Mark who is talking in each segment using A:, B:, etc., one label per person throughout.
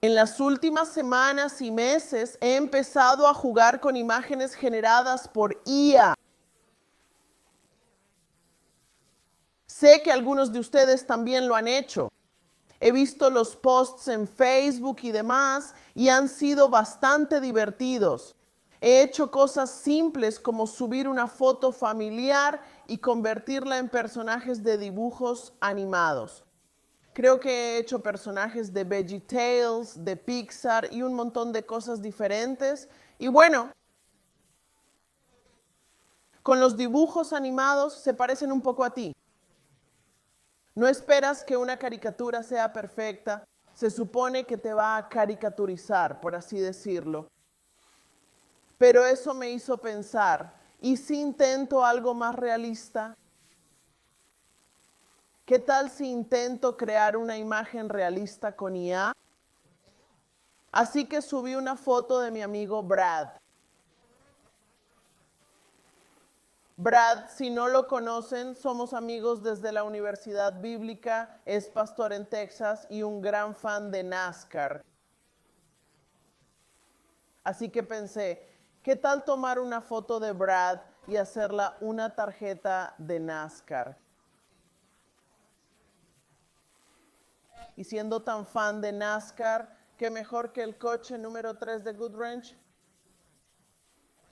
A: En las últimas semanas y meses he empezado a jugar con imágenes generadas por IA. Sé que algunos de ustedes también lo han hecho. He visto los posts en Facebook y demás y han sido bastante divertidos. He hecho cosas simples como subir una foto familiar y convertirla en personajes de dibujos animados. Creo que he hecho personajes de VeggieTales, de Pixar y un montón de cosas diferentes. Y bueno, con los dibujos animados se parecen un poco a ti. No esperas que una caricatura sea perfecta. Se supone que te va a caricaturizar, por así decirlo. Pero eso me hizo pensar, ¿y si intento algo más realista? ¿Qué tal si intento crear una imagen realista con IA? Así que subí una foto de mi amigo Brad. Brad, si no lo conocen, somos amigos desde la Universidad Bíblica, es pastor en Texas y un gran fan de NASCAR. Así que pensé, ¿qué tal tomar una foto de Brad y hacerla una tarjeta de NASCAR? Y siendo tan fan de NASCAR, ¿qué mejor que el coche número 3 de Goodwrench?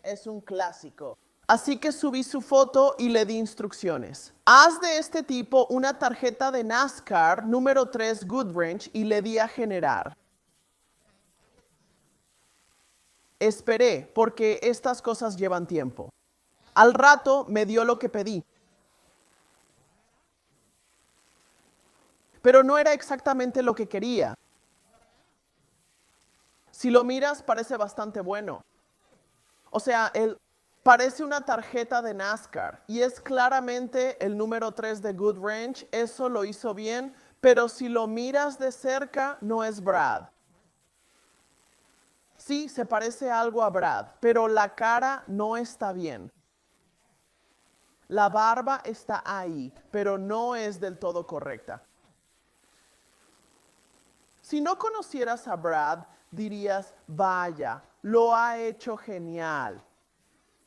A: Es un clásico. Así que subí su foto y le di instrucciones. Haz de este tipo una tarjeta de NASCAR número 3 Goodwrench y le di a generar. Esperé porque estas cosas llevan tiempo. Al rato me dio lo que pedí. Pero no era exactamente lo que quería. Si lo miras parece bastante bueno. O sea, parece una tarjeta de NASCAR y es claramente el número 3 de Goodwrench. Eso lo hizo bien, pero si lo miras de cerca no es Brad. Sí, se parece algo a Brad, pero la cara no está bien. La barba está ahí, pero no es del todo correcta. Si no conocieras a Brad, dirías, vaya, lo ha hecho genial.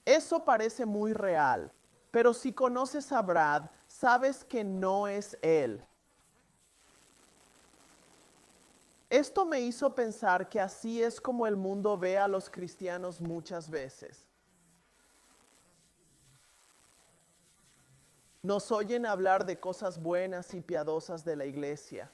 A: Eso parece muy real, pero si conoces a Brad, sabes que no es él. Esto me hizo pensar que así es como el mundo ve a los cristianos muchas veces. Nos oyen hablar de cosas buenas y piadosas de la iglesia.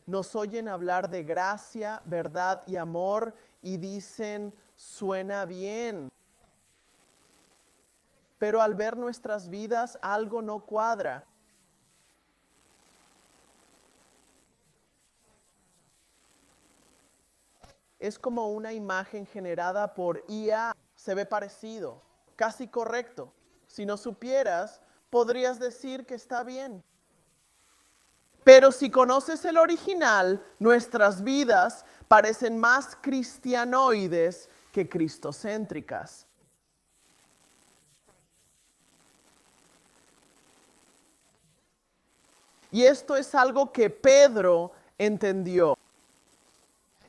A: Nos oyen hablar de gracia, verdad y amor y dicen, suena bien. Pero al ver nuestras vidas algo no cuadra. Es como una imagen generada por IA. Se ve parecido, casi correcto. Si no supieras, podrías decir que está bien. Pero si conoces el original, nuestras vidas parecen más cristianoides que cristocéntricas. Y esto es algo que Pedro entendió.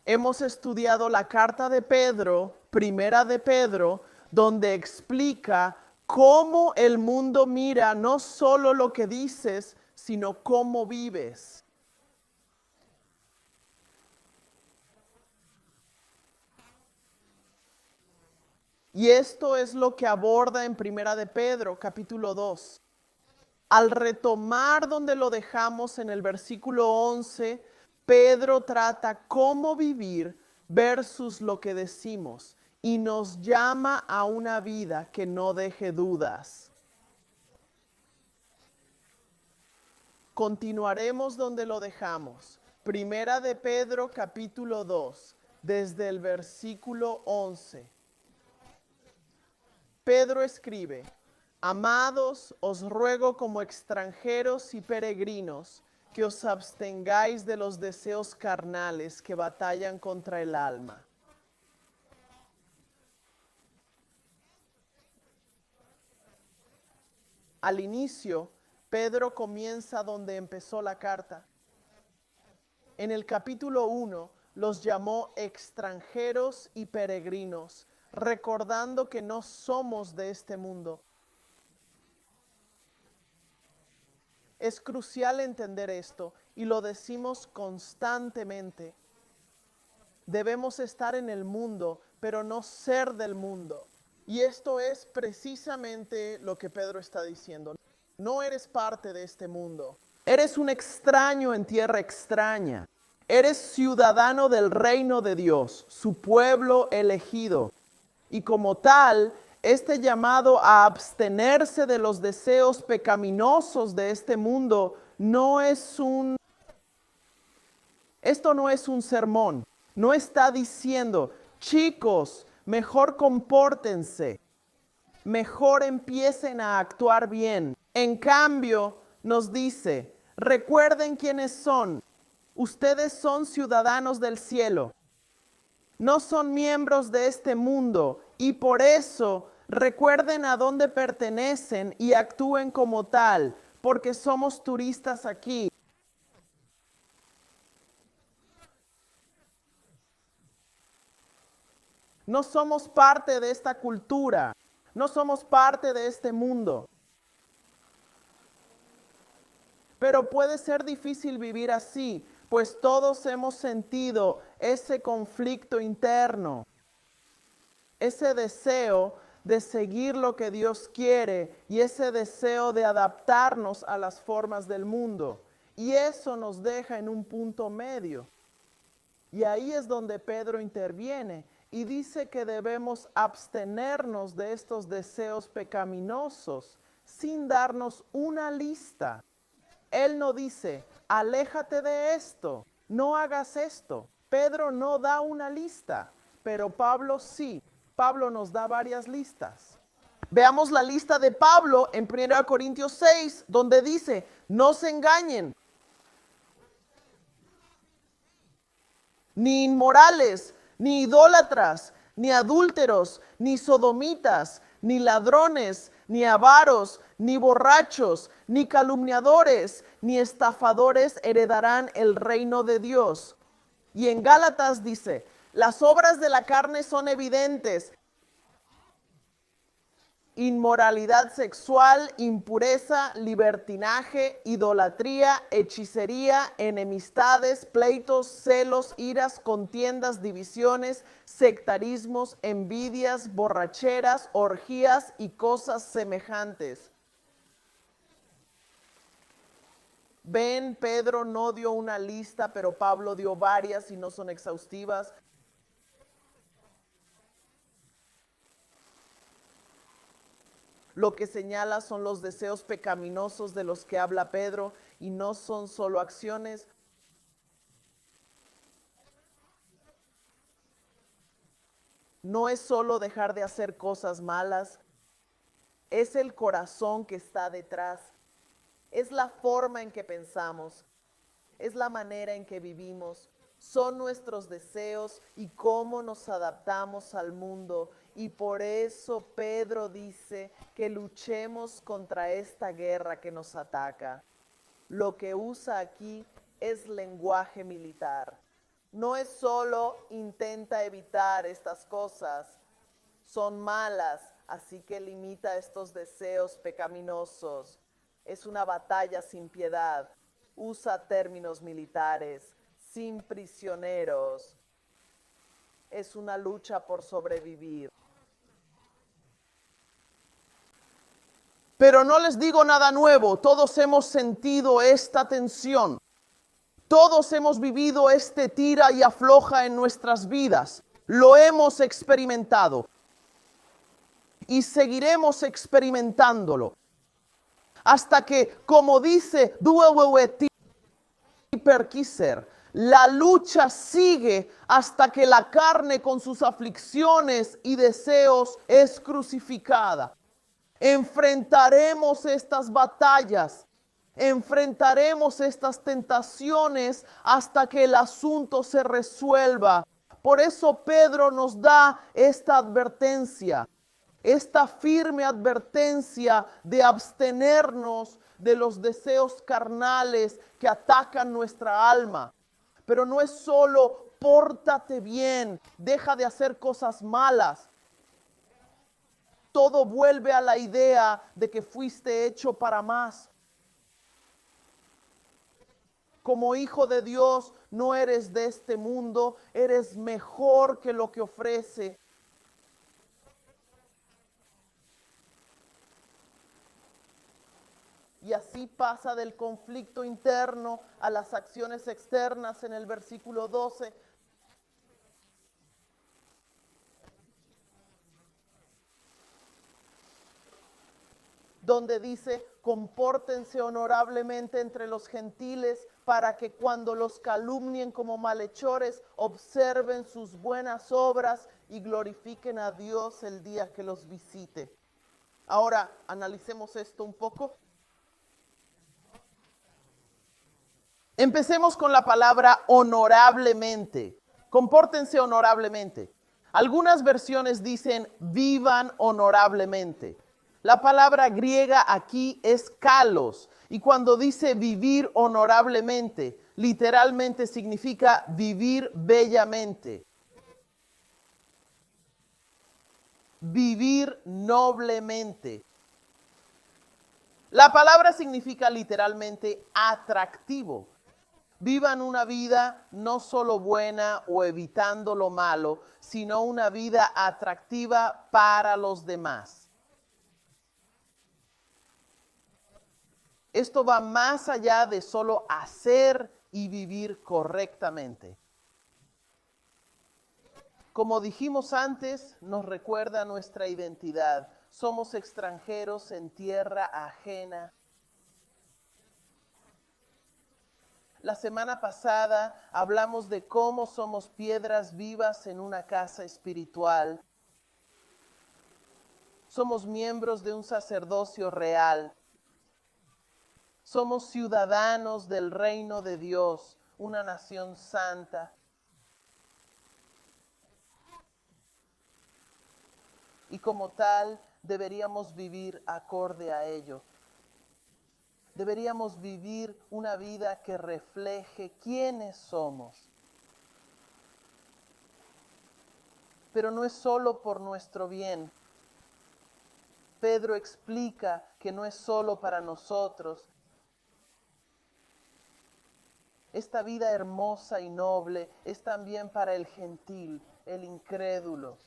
A: Hemos estudiado la carta de Pedro, primera de Pedro, donde explica cómo el mundo mira no solo lo que dices, sino cómo vives. Y esto es lo que aborda en primera de Pedro, capítulo 2. Al retomar donde lo dejamos en el versículo 11, Pedro trata cómo vivir versus lo que decimos y nos llama a una vida que no deje dudas. Continuaremos donde lo dejamos. Primera de Pedro capítulo 2, desde el versículo 11. Pedro escribe, amados, os ruego como extranjeros y peregrinos que os abstengáis de los deseos carnales que batallan contra el alma. Al inicio, Pedro comienza donde empezó la carta. En el capítulo 1 los llamó extranjeros y peregrinos, recordando que no somos de este mundo. Es crucial entender esto y lo decimos constantemente. Debemos estar en el mundo, pero no ser del mundo. Y esto es precisamente lo que Pedro está diciendo. No eres parte de este mundo. Eres un extraño en tierra extraña. Eres ciudadano del reino de Dios, su pueblo elegido. Y como tal, este llamado a abstenerse de los deseos pecaminosos de este mundo esto no es un sermón. No está diciendo, chicos, mejor compórtense, mejor empiecen a actuar bien. En cambio, nos dice, recuerden quiénes son. Ustedes son ciudadanos del cielo. No son miembros de este mundo y por eso recuerden a dónde pertenecen y actúen como tal, porque somos turistas aquí. No somos parte de esta cultura, no somos parte de este mundo. Pero puede ser difícil vivir así, pues todos hemos sentido ese conflicto interno, ese deseo de seguir lo que Dios quiere y ese deseo de adaptarnos a las formas del mundo. Y eso nos deja en un punto medio. Y ahí es donde Pedro interviene y dice que debemos abstenernos de estos deseos pecaminosos sin darnos una lista. Él no dice, aléjate de esto, no hagas esto. Pedro no da una lista, pero Pablo sí. Pablo nos da varias listas. Veamos la lista de Pablo en 1 Corintios 6, donde dice, no se engañen, ni inmorales, ni idólatras, ni adúlteros, ni sodomitas, ni ladrones, ni avaros, ni borrachos, ni calumniadores, ni estafadores heredarán el reino de Dios. Y en Gálatas dice, las obras de la carne son evidentes: inmoralidad sexual, impureza, libertinaje, idolatría, hechicería, enemistades, pleitos, celos, iras, contiendas, divisiones, sectarismos, envidias, borracheras, orgías y cosas semejantes. Ven, Pedro no dio una lista, pero Pablo dio varias y no son exhaustivas. Lo que señala son los deseos pecaminosos de los que habla Pedro y no son solo acciones. No es solo dejar de hacer cosas malas, es el corazón que está detrás, es la forma en que pensamos, es la manera en que vivimos, son nuestros deseos y cómo nos adaptamos al mundo. Y por eso Pedro dice que luchemos contra esta guerra que nos ataca. Lo que usa aquí es lenguaje militar. No es solo intenta evitar estas cosas, son malas, así que limita estos deseos pecaminosos. Es una batalla sin piedad. Usa términos militares, sin prisioneros. Es una lucha por sobrevivir. Pero no les digo nada nuevo, todos hemos sentido esta tensión. Todos hemos vivido este tira y afloja en nuestras vidas. Lo hemos experimentado y seguiremos experimentándolo. Hasta que, como dice Perquiser, la lucha sigue hasta que la carne con sus aflicciones y deseos es crucificada. Enfrentaremos estas batallas, enfrentaremos estas tentaciones hasta que el asunto se resuelva. Por eso Pedro nos da esta advertencia, esta firme advertencia de abstenernos de los deseos carnales que atacan nuestra alma. Pero no es solo pórtate bien, deja de hacer cosas malas. Todo vuelve a la idea de que fuiste hecho para más. Como hijo de Dios, no eres de este mundo, eres mejor que lo que ofrece. Y así pasa del conflicto interno a las acciones externas en el versículo 12. Donde dice, compórtense honorablemente entre los gentiles para que cuando los calumnien como malhechores, observen sus buenas obras y glorifiquen a Dios el día que los visite. Ahora, analicemos esto un poco. Empecemos con la palabra honorablemente. Compórtense honorablemente. Algunas versiones dicen vivan honorablemente. La palabra griega aquí es kalos y cuando dice vivir honorablemente, literalmente significa vivir bellamente, vivir noblemente. La palabra significa literalmente atractivo. Vivan una vida no solo buena o evitando lo malo, sino una vida atractiva para los demás. Esto va más allá de solo hacer y vivir correctamente. Como dijimos antes, nos recuerda nuestra identidad. Somos extranjeros en tierra ajena. La semana pasada hablamos de cómo somos piedras vivas en una casa espiritual. Somos miembros de un sacerdocio real. Somos ciudadanos del reino de Dios, una nación santa. Y como tal, deberíamos vivir acorde a ello. Deberíamos vivir una vida que refleje quiénes somos. Pero no es solo por nuestro bien. Pedro explica que no es solo para nosotros. Esta vida hermosa y noble es también para el gentil, el incrédulo.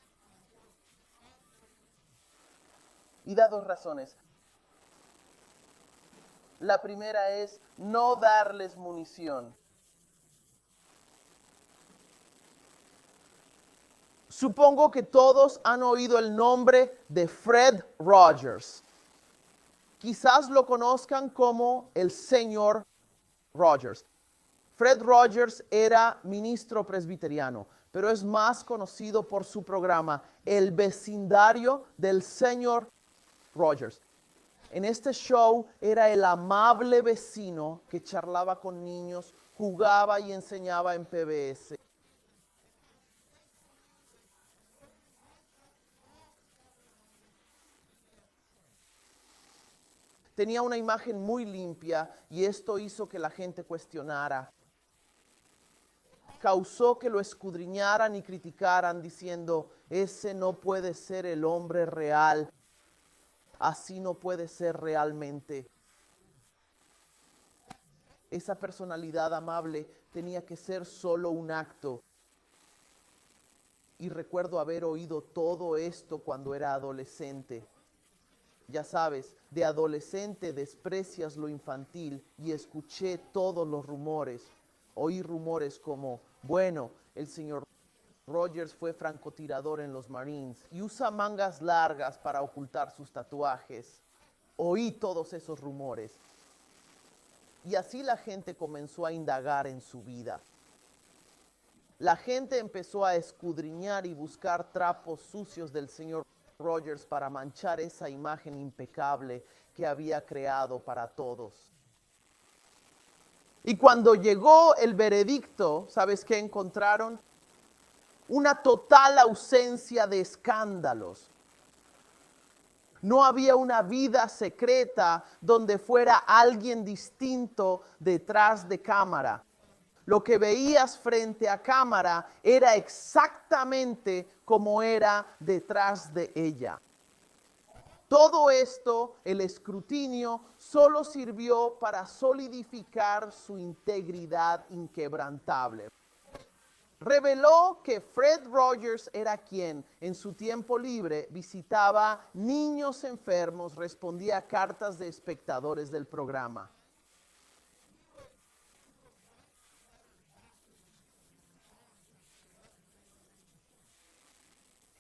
A: Y da dos razones. La primera es no darles munición. Supongo que todos han oído el nombre de Fred Rogers. Quizás lo conozcan como el señor Rogers. Fred Rogers era ministro presbiteriano, pero es más conocido por su programa El vecindario del señor Rogers. En este show era el amable vecino que charlaba con niños, jugaba y enseñaba en PBS. Tenía una imagen muy limpia y esto hizo que la gente cuestionara. Causó que lo escudriñaran y criticaran diciendo, ese no puede ser el hombre real, así no puede ser realmente. Esa personalidad amable tenía que ser solo un acto. Y recuerdo haber oído todo esto cuando era adolescente. Ya sabes, de adolescente desprecias lo infantil y escuché todos los rumores. Oí rumores como, bueno, el señor Rogers fue francotirador en los Marines y usa mangas largas para ocultar sus tatuajes. Oí todos esos rumores. Y así la gente comenzó a indagar en su vida. La gente empezó a escudriñar y buscar trapos sucios del señor Rogers para manchar esa imagen impecable que había creado para todos. Y cuando llegó el veredicto, ¿sabes qué encontraron? Una total ausencia de escándalos. No había una vida secreta donde fuera alguien distinto detrás de cámara. Lo que veías frente a cámara era exactamente como era detrás de ella. Todo esto, el escrutinio, solo sirvió para solidificar su integridad inquebrantable. Reveló que Fred Rogers era quien, en su tiempo libre, visitaba niños enfermos, respondía a cartas de espectadores del programa.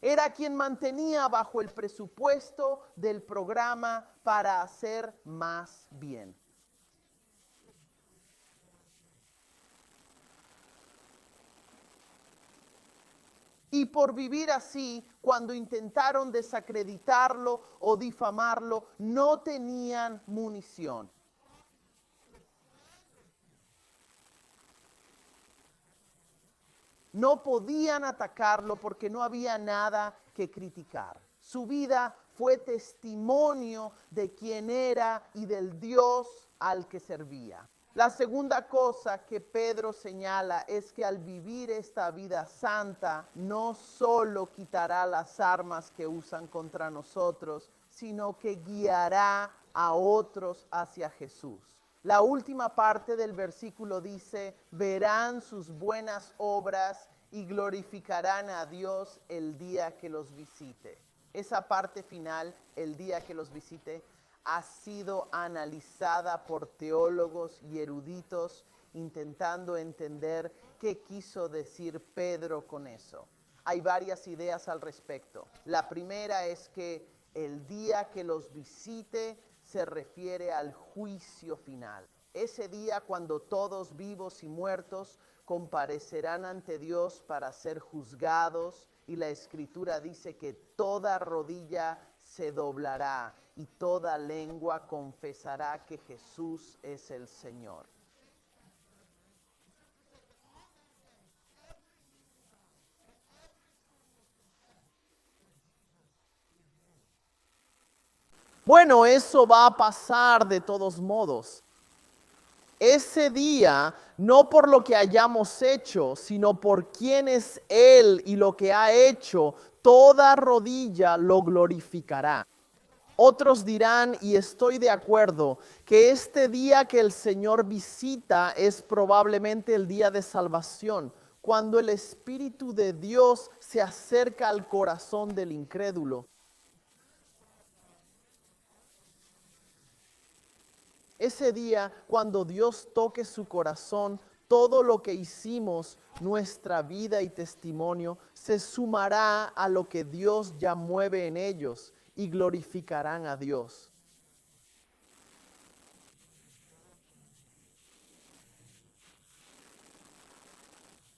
A: Era quien mantenía bajo el presupuesto del programa para hacer más bien. Y por vivir así, cuando intentaron desacreditarlo o difamarlo, no tenían munición. No podían atacarlo porque no había nada que criticar. Su vida fue testimonio de quién era y del Dios al que servía. La segunda cosa que Pedro señala es que al vivir esta vida santa no solo quitará las armas que usan contra nosotros, sino que guiará a otros hacia Jesús. La última parte del versículo dice, verán sus buenas obras y glorificarán a Dios el día que los visite. Esa parte final, el día que los visite, ha sido analizada por teólogos y eruditos intentando entender qué quiso decir Pedro con eso. Hay varias ideas al respecto. La primera es que el día que los visite se refiere al juicio final. Ese día cuando todos vivos y muertos comparecerán ante Dios para ser juzgados y la Escritura dice que toda rodilla se doblará y toda lengua confesará que Jesús es el Señor. Bueno, eso va a pasar de todos modos. Ese día, no por lo que hayamos hecho, sino por quién es Él y lo que ha hecho, toda rodilla lo glorificará. Otros dirán, y estoy de acuerdo, que este día que el Señor visita es probablemente el día de salvación, cuando el Espíritu de Dios se acerca al corazón del incrédulo. Ese día, cuando Dios toque su corazón, todo lo que hicimos, nuestra vida y testimonio, se sumará a lo que Dios ya mueve en ellos y glorificarán a Dios.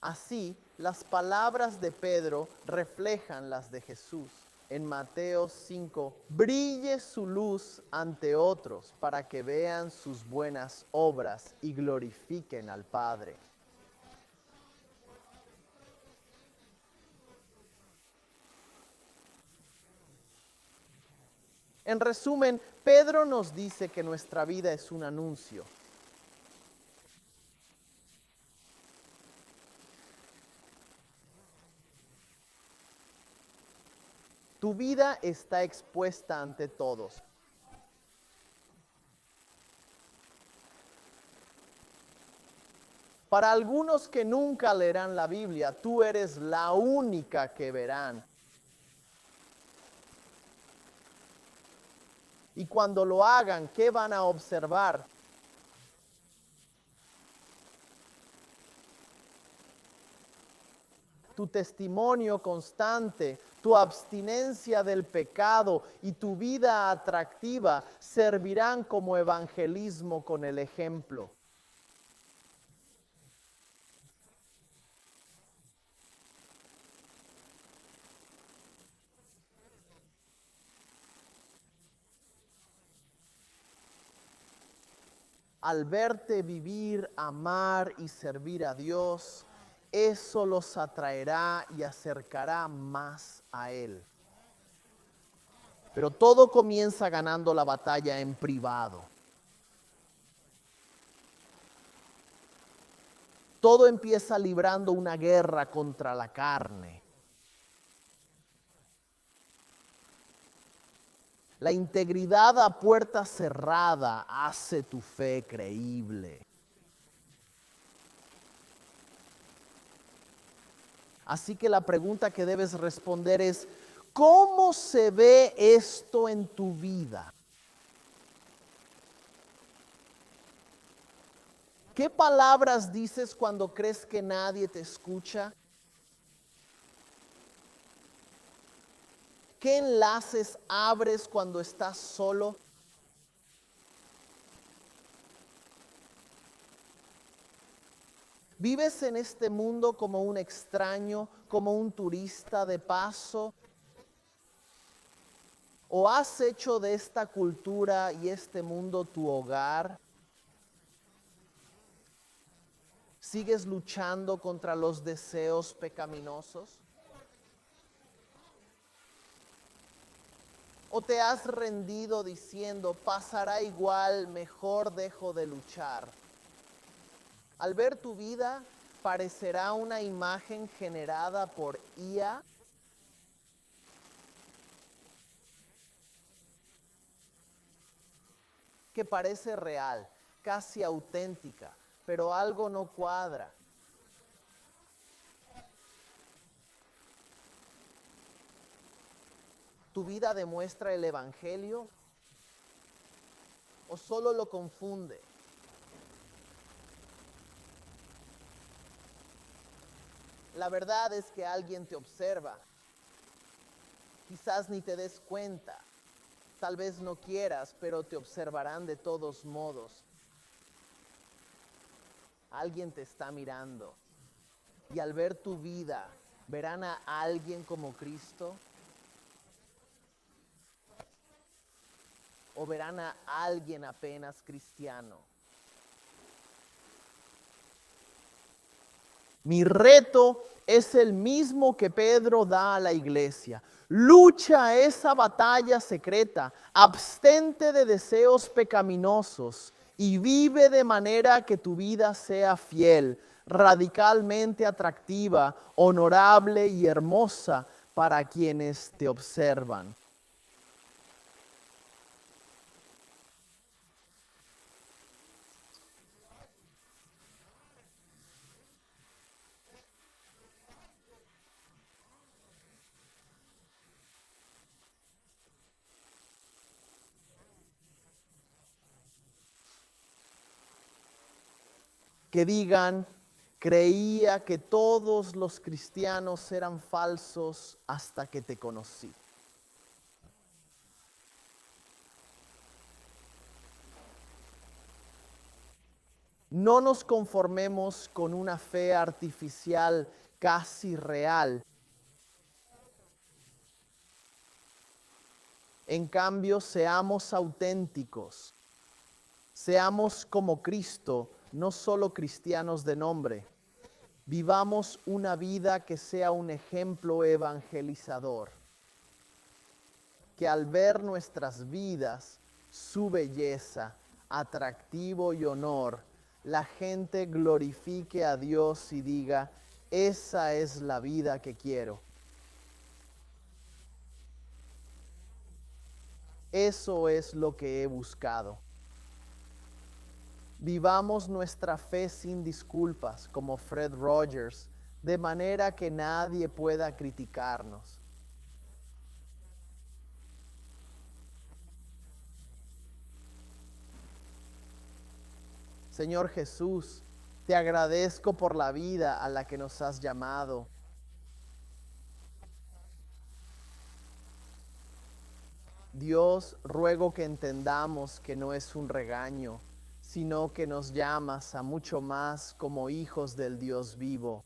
A: Así, las palabras de Pedro reflejan las de Jesús. En Mateo 5, brille su luz ante otros para que vean sus buenas obras y glorifiquen al Padre. En resumen, Pedro nos dice que nuestra vida es un anuncio. Tu vida está expuesta ante todos. Para algunos que nunca leerán la Biblia, tú eres la única que verán. Y cuando lo hagan, ¿qué van a observar? Tu testimonio constante, tu abstinencia del pecado y tu vida atractiva servirán como evangelismo con el ejemplo. Al verte vivir, amar y servir a Dios, eso los atraerá y acercará más a Él. Pero todo comienza ganando la batalla en privado. Todo empieza librando una guerra contra la carne. La integridad a puerta cerrada hace tu fe creíble. Así que la pregunta que debes responder es, ¿cómo se ve esto en tu vida? ¿Qué palabras dices cuando crees que nadie te escucha? ¿Qué enlaces abres cuando estás solo? ¿Vives en este mundo como un extraño, como un turista de paso? ¿O has hecho de esta cultura y este mundo tu hogar? ¿Sigues luchando contra los deseos pecaminosos? ¿O te has rendido diciendo, pasará igual, mejor dejo de luchar? Al ver tu vida, parecerá una imagen generada por IA. Que parece real, casi auténtica, pero algo no cuadra. ¿Tu vida demuestra el Evangelio o solo lo confunde? La verdad es que alguien te observa. Quizás ni te des cuenta. Tal vez no quieras, pero te observarán de todos modos. Alguien te está mirando. Y al ver tu vida, ¿verán a alguien como Cristo? ¿O verán a alguien apenas cristiano? Mi reto es el mismo que Pedro da a la iglesia. Lucha esa batalla secreta, abstente de deseos pecaminosos y vive de manera que tu vida sea fiel, radicalmente atractiva, honorable y hermosa para quienes te observan. Que digan, creía que todos los cristianos eran falsos hasta que te conocí. No nos conformemos con una fe artificial casi real. En cambio, seamos auténticos. Seamos como Cristo, no solo cristianos de nombre. Vivamos una vida que sea un ejemplo evangelizador. Que al ver nuestras vidas, su belleza, atractivo y honor, la gente glorifique a Dios y diga, esa es la vida que quiero. Eso es lo que he buscado. Vivamos nuestra fe sin disculpas, como Fred Rogers, de manera que nadie pueda criticarnos. Señor Jesús, te agradezco por la vida a la que nos has llamado. Dios, ruego que entendamos que no es un regaño, sino que nos llamas a mucho más como hijos del Dios vivo.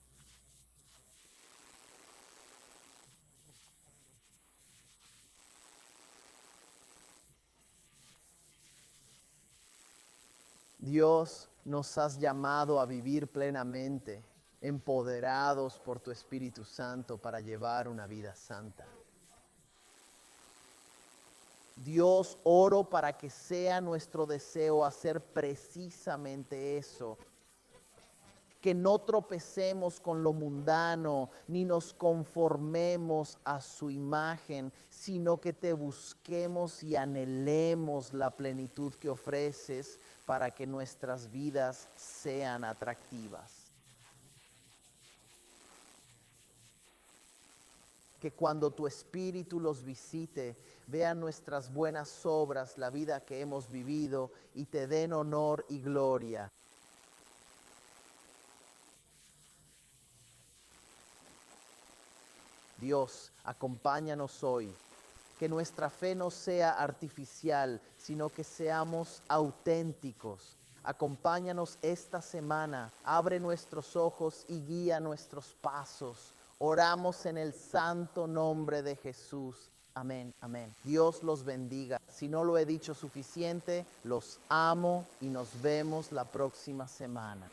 A: Dios, nos has llamado a vivir plenamente, empoderados por tu Espíritu Santo para llevar una vida santa. Dios, oro para que sea nuestro deseo hacer precisamente eso. que no tropecemos con lo mundano, ni nos conformemos a su imagen, sino que te busquemos y anhelemos la plenitud que ofreces para que nuestras vidas sean atractivas. Que cuando tu Espíritu los visite, vean nuestras buenas obras, la vida que hemos vivido, y te den honor y gloria. Dios, acompáñanos hoy. Que nuestra fe no sea artificial, sino que seamos auténticos. Acompáñanos esta semana, abre nuestros ojos y guía nuestros pasos. Oramos en el santo nombre de Jesús. Amén, amén. Dios los bendiga. Si no lo he dicho suficiente, los amo y nos vemos la próxima semana.